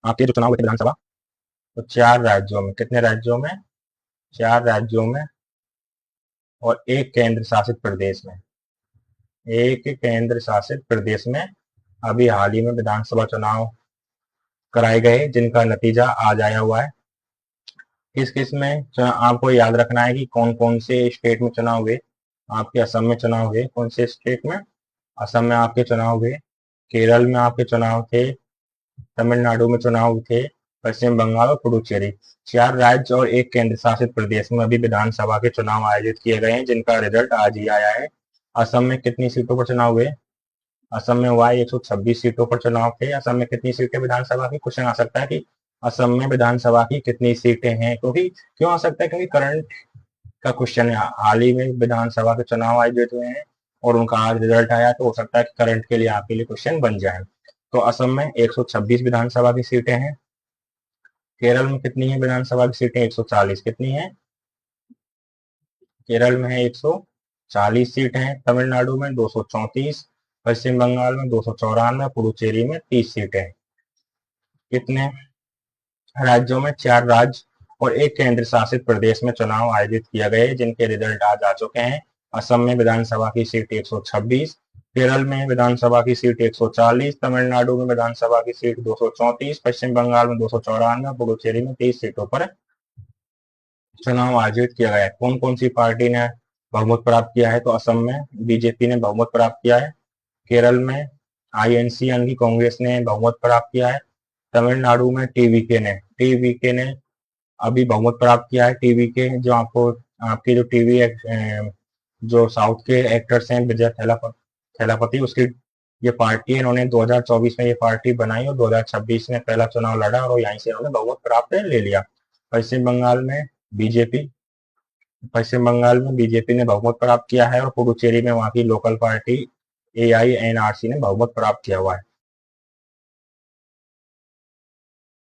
आपके जो चुनाव हुए थे विधानसभा, तो 4 राज्यों में, कितने राज्यों में? 4 राज्यों में और एक केंद्र शासित प्रदेश में, एक केंद्र शासित प्रदेश में अभी हाल ही में विधानसभा चुनाव कराए गए, जिनका नतीजा आज आया हुआ है। किस किस में आपको याद रखना है कि कौन कौन से स्टेट में चुनाव हुए। आपके असम में चुनाव हुए, कौन से स्टेट में? असम में आपके चुनाव हुए, केरल में आपके चुनाव थे, तमिलनाडु में चुनाव थे, पश्चिम बंगाल और पुडुचेरी। 4 राज्य और एक केंद्र शासित प्रदेश में अभी विधानसभा के चुनाव आयोजित किए गए हैं, जिनका रिजल्ट आज ही आया है। असम में कितनी सीटों पर चुनाव हुए? असम में हुआ 126 सीटों पर चुनाव थे। असम में कितनी सीटें विधानसभा की? क्वेश्चन आ सकता है कि असम में विधानसभा की कितनी सीटें हैं, क्योंकि क्यों आ सकता है? क्योंकि करंट का क्वेश्चन है। हाल ही में विधानसभा के चुनाव आयोजित हुए हैं और उनका आज रिजल्ट आया, तो हो सकता है कि करंट के लिए आपके लिए क्वेश्चन बन जाए। तो असम में 126 विधानसभा की सीटें हैं। केरल में कितनी है विधानसभा की सीटें? 140। कितनी है? केरल में है 140 सीट हैं। तमिलनाडु में 234, पश्चिम बंगाल में 294, पुडुचेरी में 30 सीटें। कितने राज्यों में? 4 राज्य और एक केंद्र शासित प्रदेश में चुनाव आयोजित किया गए, जिनके रिजल्ट आज आ चुके हैं। असम में विधानसभा की सीट 126, केरल में विधानसभा की सीट 140, तमिलनाडु में विधानसभा की सीट 234, पश्चिम बंगाल में 294, पुडुचेरी में 30 सीटों पर चुनाव आयोजित किया गया है। कौन कौन सी पार्टी ने बहुमत प्राप्त किया है? तो असम में बीजेपी ने बहुमत प्राप्त किया है, केरल में आईएनसी यानी कांग्रेस ने बहुमत प्राप्त किया है, तमिलनाडु में टीवीके ने अभी बहुमत प्राप्त किया है। टीवीके जो आपको आपकी जो टीवी जो साउथ के एक्टर्स हैं, विजय थेलापति, उसकी ये पार्टी है। इन्होंने 2024 में ये पार्टी बनाई और 2026 में पहला चुनाव लड़ा और यहीं से इन्होंने बहुमत प्राप्त ले लिया। पश्चिम बंगाल में बीजेपी पश्चिम बंगाल में बीजेपी ने बहुमत प्राप्त किया है और पुडुचेरी में वहां की लोकल पार्टी एआईएनआरसी ने बहुमत प्राप्त किया हुआ है।